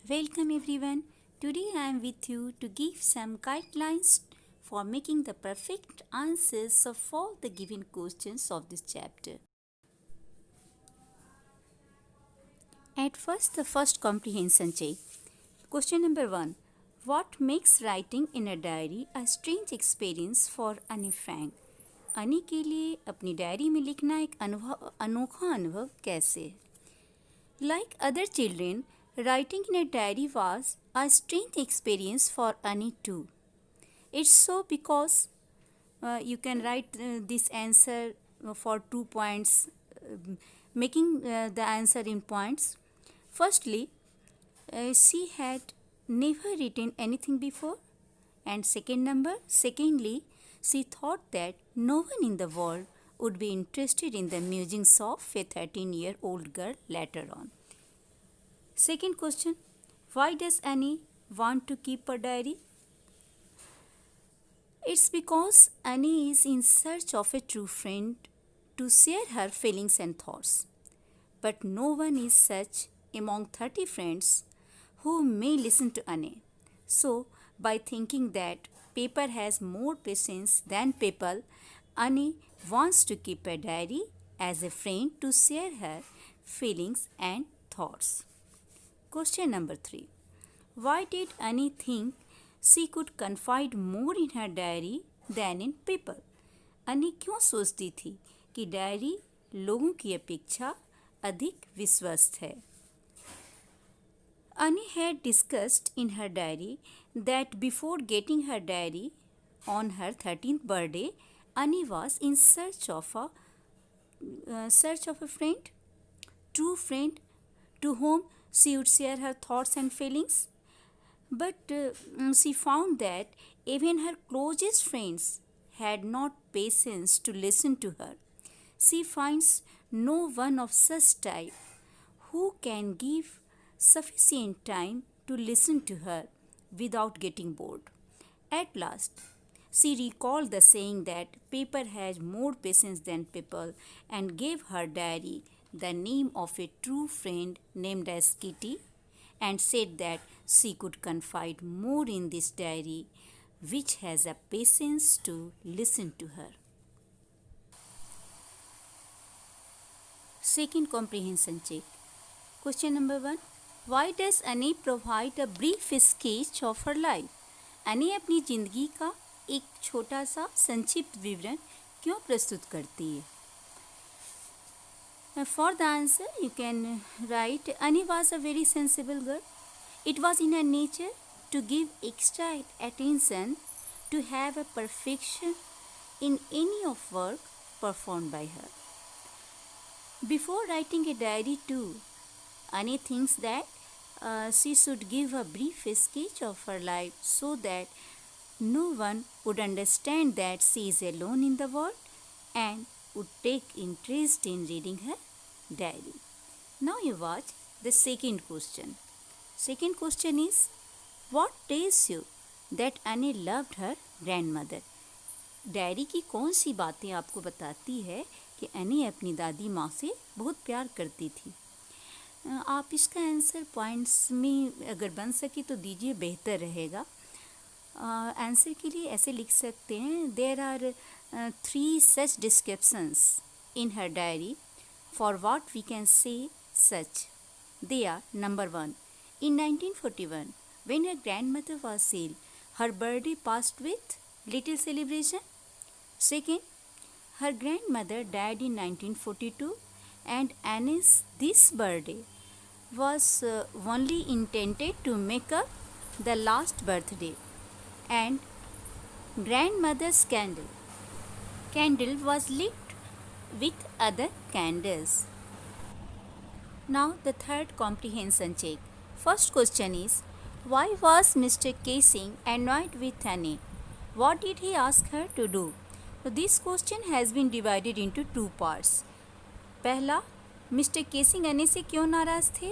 Welcome everyone. Today I am with you to give some guidelines for making the perfect answers of all the given questions of this chapter. At first, the first comprehension check. Question number 1. What makes writing in a diary a strange experience for Annie Frank? अनी के लिए अपनी diary में लिखना एक अनोखा अनुभव कैसे? Like other children, writing in a diary was a strange experience for Annie too. It's so because you can write this answer for 2 points, making the answer in points. Firstly, she had never written anything before, and secondly, she thought that no one in the world would be interested in the musings of a 13-year-old girl later on. Second question, why does Annie want to keep a diary? It's because Annie is in search of a true friend to share her feelings and thoughts. But no one is such among 30 friends who may listen to Annie. So, by thinking that paper has more patience than people, Annie wants to keep a diary as a friend to share her feelings and thoughts. Question number 3. Why did Annie think she could confide more in her diary than in people? Annie क्यों सोचती थी कि diary लोगों की अपेक्षा अधिक विश्वस्त है? Annie had discussed in her diary that before getting her diary on her 13th birthday, Annie was in search of a friend, true friend, to whom she would share her thoughts and feelings. But she found that even her closest friends had not patience to listen to her. She finds no one of such type who can give sufficient time to listen to her without getting bored. At last, she recalled the saying that paper has more patience than people and gave her diary the name of a true friend named as Kitty and said that she could confide more in this diary which has a patience to listen to her. Second comprehension check. Question number 1. Why does Annie provide a brief sketch of her life? Annie अपनी जिंदगी का एक छोटा सा संक्षिप्त विवरण क्यों प्रस्तुत करती है? For the answer, you can write, Annie was a very sensible girl. It was in her nature to give extra attention to have a perfection in any of work performed by her. Before writing a diary too, Annie thinks that she should give a brief sketch of her life so that no one would understand that she is alone in the world and would take interest in reading her diary. Now you watch the second question. Second question is, what tells you that Annie loved her grandmother? Diary की कौन सी बातें आपको बताती है कि any अपनी दादी माँ से बहुत प्यार करती थी? आप इसका आंसर पॉइंट्स में अगर बन सके तो दीजिए, बेहतर रहेगा. आंसर के लिए ऐसे लिख सकते हैं, there are 3 such descriptions in her diary for what we can say such. They are, number 1, in 1941, when her grandmother was ill, her birthday passed with little celebration. Second, her grandmother died in 1942 and Annie's this birthday was only intended to make up the last birthday. And grandmother's candle was lit with other candles. Now the third comprehension check. First question is, why was Mr. Casing annoyed with Annie? What did he ask her to do? So this question has been divided into 2 parts. पहला, mister casing अनी से क्यों नाराज़ थे,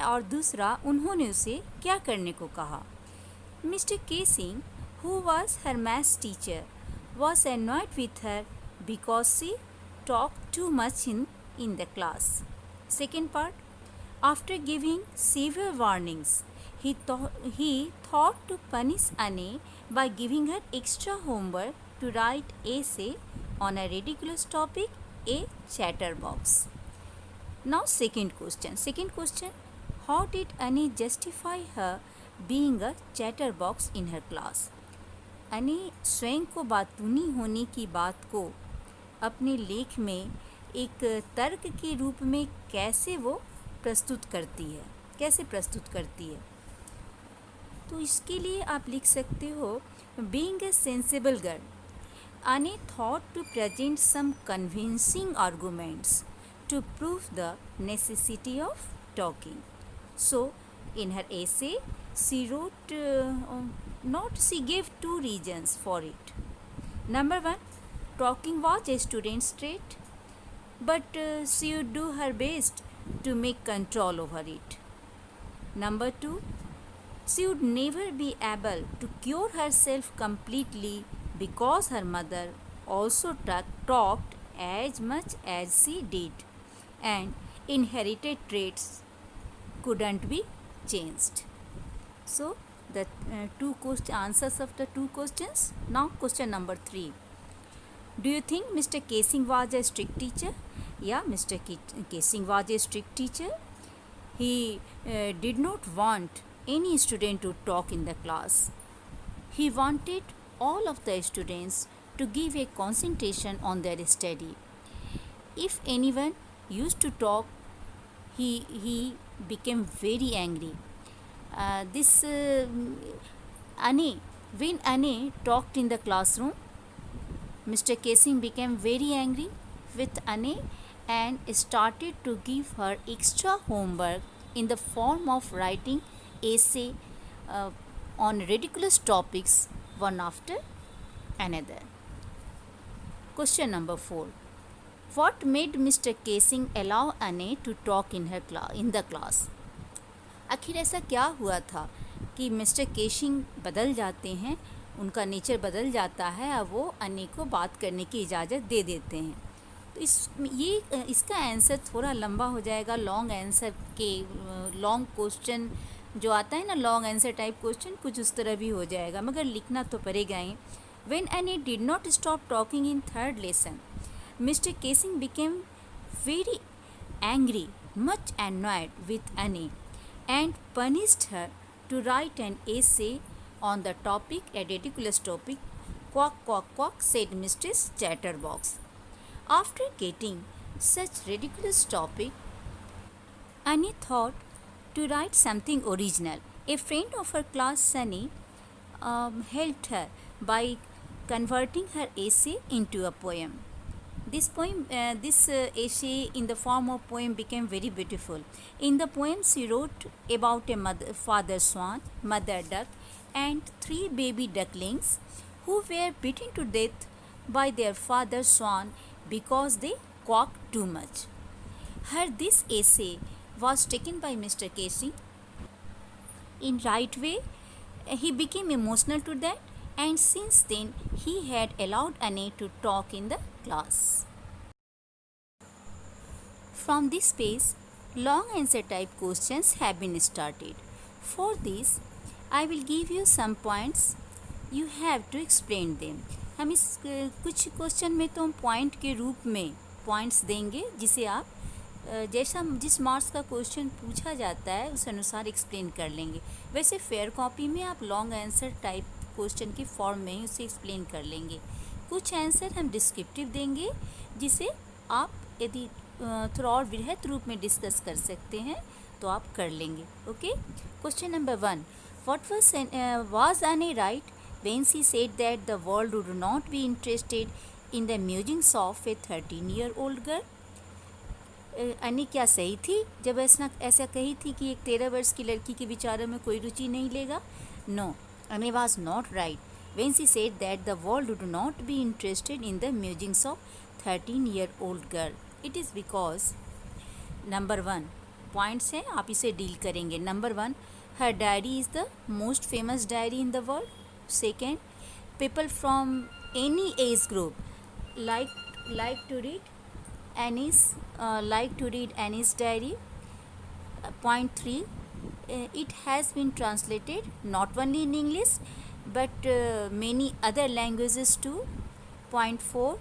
और दूसरा, उन्होंने उसे क्या करने को कहा. Mister casing, who was her maths teacher, was annoyed with her because she talked too much in the class. Second part, after giving severe warnings, He thought to punish Anne by giving her extra homework to write essay on a ridiculous topic, a chatterbox. Now second question. Second question, how did Annie justify her being a chatterbox in her class? अनी स्वयं को बातूनी होने की बात को अपने लेख में एक तर्क के रूप में कैसे वो प्रस्तुत करती है, कैसे प्रस्तुत करती है? तो इसके लिए आप लिख सकते हो, being a sensible girl, Annie thought to present some convincing arguments to prove the necessity of talking. So, in her essay, she wrote, she gave two reasons for it. Number one, talking was a student's trait, but she would do her best to make control over it. Number two, she would never be able to cure herself completely because her mother also talked as much as she did, and inherited traits couldn't be changed. So, the two answers of the two questions. Now, question number 3. Do you think Mr. Casing was a strict teacher? Yeah, Mr. Casing was a strict teacher. He did not want any student to talk in the class. He wanted all of the students to give a concentration on their study. If anyone used to talk, he became very angry. When Annie talked in the classroom, Mr. Casing became very angry with Annie and started to give her extra homework in the form of writing essay on ridiculous topics one after another. Question number 4. What made Mr. Casing allow Annie to talk in the class? आखिर ऐसा क्या हुआ था कि mister केशिंग बदल जाते हैं, उनका नेचर बदल जाता है और वो अन्नी को बात करने की इजाज़त दे देते हैं? तो इसका आंसर थोड़ा लंबा हो जाएगा. लॉन्ग आंसर के लॉन्ग क्वेश्चन जो आता है ना, लॉन्ग आंसर टाइप क्वेश्चन, कुछ उस तरह भी हो जाएगा, मगर लिखना तो पड़ेगा ही. When Annie did not stop talking in third lesson, Mr. Casing became very angry, much annoyed with Annie, and punished her to write an essay on the topic, a ridiculous topic. Quack, quack, quack, said Mrs. Chatterbox. After getting such ridiculous topic, Annie thought to write something original. A friend of her class, Sunny, helped her by converting her essay into a poem. This essay in the form of poem became very beautiful. In the poem, she wrote about a father swan, mother duck, and 3 baby ducklings who were beaten to death by their father swan because they quacked too much. This essay was taken by Mr. Casey in right way. He became emotional to that, and since then he had allowed Annie to talk in the class. From this page, long answer type questions have been started. For this, I will give you some points. You have to explain them. हम इस कुछ question में तो हम point के रूप में points देंगे, जिसे आप जैसा जिस मार्क्स का क्वेश्चन पूछा जाता है उस अनुसार एक्सप्लेन कर लेंगे. वैसे फेयर कॉपी में आप लॉन्ग आंसर टाइप क्वेश्चन की फॉर्म में ही उसे एक्सप्लेन कर लेंगे. कुछ आंसर हम डिस्क्रिप्टिव देंगे, जिसे आप यदि थोड़ा और वृहत रूप में डिस्कस कर सकते हैं तो आप कर लेंगे. Okay. Question number 1. What was Annie right when she said that the world would not be interested in the musings of a 13-year-old girl? अन्नी क्या सही थी जब ऐसा कही थी कि एक 13 वर्ष की लड़की के विचारों में कोई रुचि नहीं लेगा? No, Annie was not right when she said that the world would not be interested in the musings of 13-year-old girl. It is because number 1 points हैं, आप इसे डील करेंगे. Number 1, her diary is the most famous diary in the world. Second, people from any age group like to read Annie's diary. Point 3, it has been translated not only in English but many other languages too. Point 4,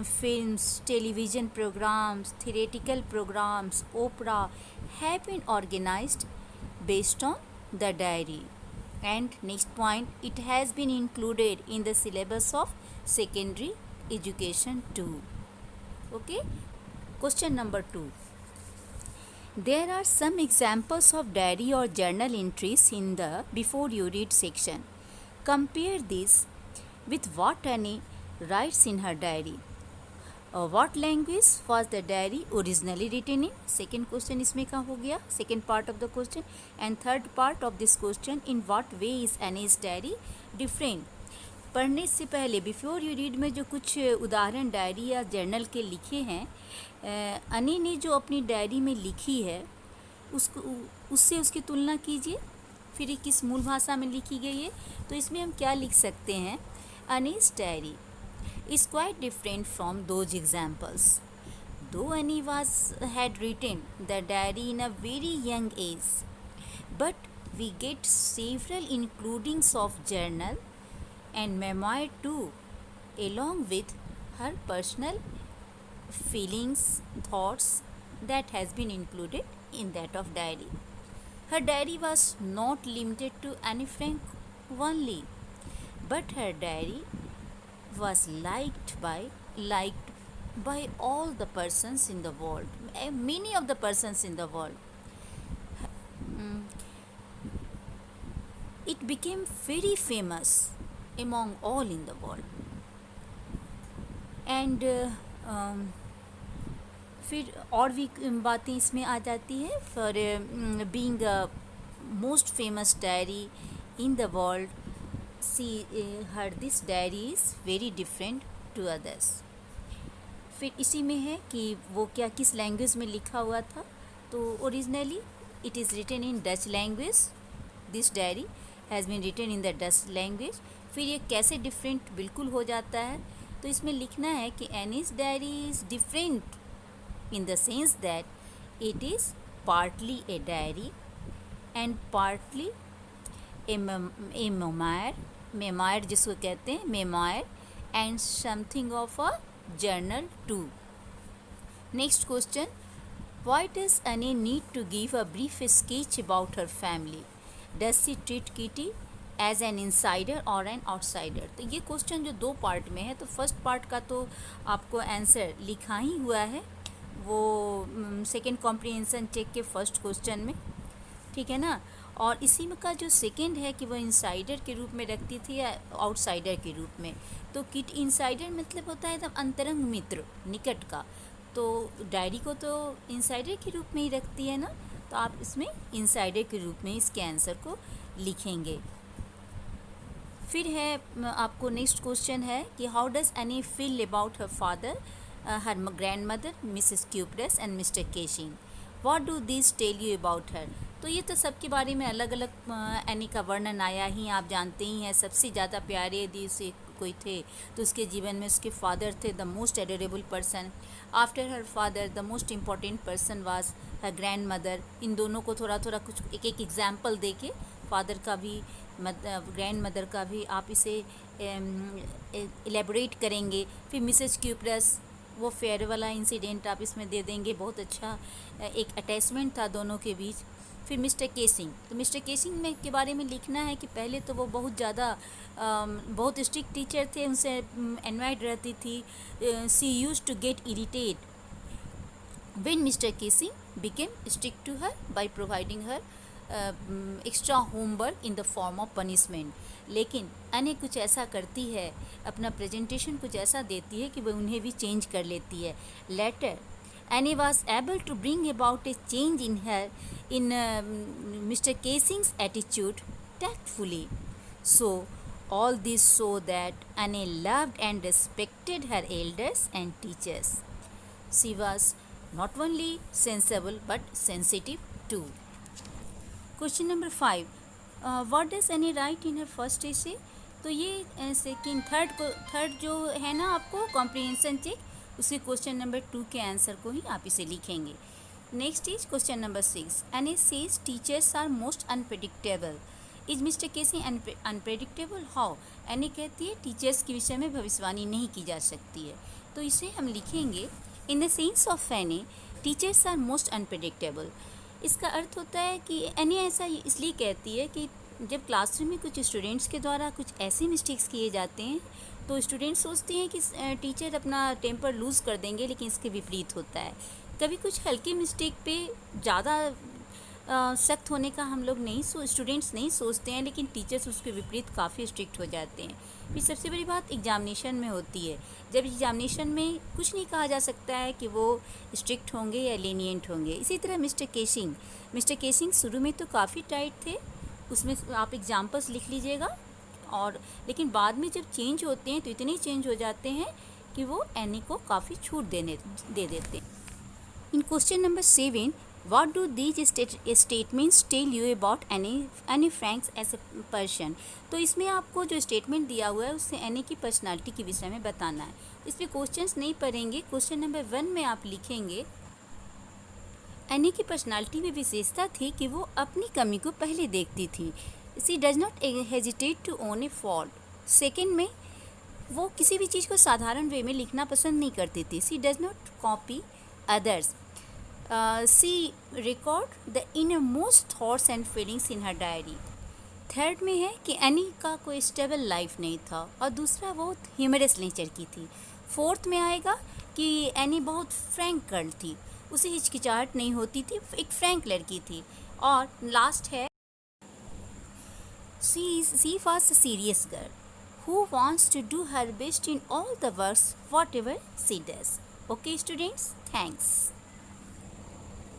films, television programs, theatrical programs, opera have been organized based on the diary. And next point, it has been included in the syllabus of secondary education too. Okay. Question number 2. There are some examples of diary or journal entries in the before you read section. Compare this with what Annie writes in her diary. What language was the diary originally written in? Second question इसमें का हो गया, second part of the question. And third part of this question, in what way is Annie's diary different? पढ़ने से पहले before you read में जो कुछ उदाहरण डायरी या जर्नल के लिखे हैं, अनी ने जो अपनी डायरी में लिखी है उससे उसकी तुलना कीजिए, फिर ये किस मूल भाषा में लिखी गई है. तो इसमें हम क्या लिख सकते हैं? अनी's diary is quite different from those examples. Though Annie had written the diary in a very young age, but we get several includings of journal and memoir too, along with her personal feelings, thoughts that has been included in that of diary. Her diary was not limited to Anne Frank only, but her diary was liked by all the persons in the world, many of the persons in the world. It became very famous among all in the world. And फिर और भी बातें इसमें आ जाती है. For being the most famous diary in the world, her this diary is very different to others. फिर इसी में है कि वो क्या किस लैंग्वेज में लिखा हुआ था. तो originally it is written in Dutch language. This diary has been written in the Dutch language. फिर ये कैसे डिफरेंट बिल्कुल हो जाता है, तो इसमें लिखना है कि Annie's diary is different in the sense that it is partly a diary and partly a memoir जिसको कहते हैं memoir, and something of a journal too. Next question, why does Annie need to give a brief sketch about her family? Does she treat Kitty as an insider or an outsider? तो ये question जो दो part में है, तो first part का तो आपको आंसर लिखा ही हुआ है वो सेकेंड कॉम्प्रिहेंशन चेक के फर्स्ट क्वेश्चन में, ठीक है ना. और इसी में का जो सेकेंड है कि वो इनसाइडर के रूप में रखती थी या आउटसाइडर के रूप में. तो किट इनसाइडर मतलब होता है एकदम अंतरंग मित्र, निकट का. तो डायरी को तो इनसाइडर के रूप में ही रखती है ना, तो आप इसमें इनसाइडर के रूप में इसके आंसर को लिखेंगे. फिर है आपको नेक्स्ट क्वेश्चन है कि how does any feel about her father, her grandmother, Mrs. Cupress and Mr. Casing. What do these tell you about her? तो ये तो सबके बारे में अलग अलग एनी का वर्णन आया ही, आप जानते ही हैं. सबसे ज़्यादा प्यारे यदि उसे कोई थे तो उसके जीवन में उसके फादर थे, the most adorable person. After her father the most important person was her grandmother. इन दोनों को थोड़ा थोड़ा कुछ एक एक एग्जाम्पल दे के, फादर का भी ग्रैंड मदर का भी आप इसे एलेबोरेट करेंगे. फिर मिसेज क्यूप्रस, वो फेयर वाला इंसिडेंट आप इसमें दे देंगे. बहुत अच्छा एक अटैचमेंट था दोनों के बीच. फिर मिस्टर केसिंग, तो मिस्टर केसिंग में के बारे में लिखना है कि पहले तो वो बहुत ज़्यादा बहुत स्ट्रिक्ट टीचर थे, उनसे एनवाइड रहती थी. She used to get irritate when mister Kessing became strict to her by providing her extra homework in the form of punishment. लेकिन अने कुछ ऐसा करती है, अपना प्रेजेंटेशन कुछ ऐसा देती है कि वह उन्हें भी चेंज कर लेती है. Later Annie was able to bring about a change in Mr. Casing's attitude tactfully. So all this show that Annie loved and respected her elders and teachers. She was not only sensible but sensitive too. Question number 5. What does Annie write in her first essay? तो ये second third जो है ना आपको comprehension check, उसके question number 2 के answer को ही आप इसे लिखेंगे. Next is question number 6. Annie says teachers are most unpredictable. Is Mr. Casey unpredictable? How? Annie कहती है टीचर्स के विषय में भविष्यवाणी नहीं की जा सकती है. तो इसे हम लिखेंगे in the sense of Annie, teachers are most unpredictable. इसका अर्थ होता है कि एनी ऐसा इसलिए कहती है कि जब क्लासरूम में कुछ स्टूडेंट्स के द्वारा कुछ ऐसे मिस्टेक्स किए जाते हैं तो स्टूडेंट्स सोचते हैं कि टीचर अपना टेम्पर लूज़ कर देंगे, लेकिन इसके विपरीत होता है. कभी कुछ हल्की मिस्टेक पे ज़्यादा सख्त होने का हम लोग स्टूडेंट्स नहीं सोचते हैं, लेकिन टीचर्स उसके विपरीत काफ़ी स्ट्रिक्ट हो जाते हैं. फिर सबसे बड़ी बात एग्जामिनेशन में होती है. जब एग्जामिनेशन में कुछ नहीं कहा जा सकता है कि वो स्ट्रिक्ट होंगे या लीनियंट होंगे. इसी तरह मिस्टर केसिंग शुरू में तो काफ़ी टाइट थे, उसमें आप एग्जाम्पल्स लिख लीजिएगा. और लेकिन बाद में जब चेंज होते हैं तो इतने चेंज हो जाते हैं कि वो एनी को काफ़ी छूट दे देते हैं. इन question number 7, what do these statements tell you about Annie Frank as a person? तो इसमें आपको जो स्टेटमेंट दिया हुआ है उससे एनी की पर्सनालिटी के विषय में बताना है. इसमें क्वेश्चंस नहीं पढ़ेंगे. क्वेश्चन नंबर 1 में आप लिखेंगे एनी की पर्सनालिटी में विशेषता थी कि वो अपनी कमी को पहले देखती थी. She does not hesitate to own a fault. Second में वो किसी भी चीज़ को साधारण वे में लिखना पसंद नहीं करती थी. She does not copy others. She record the innermost thoughts and feelings in her diary. Third में है कि एनी का कोई स्टेबल लाइफ नहीं था, और दूसरा वो ह्यूमरस नेचर की थी. फोर्थ में आएगा कि एनी बहुत फ्रैंक गर्ल थी, उसे हिचकिचाहट नहीं होती थी, एक फ्रैंक लड़की थी. और लास्ट है she was a serious girl who wants to do her best in all the works whatever she does. Okay students, thanks.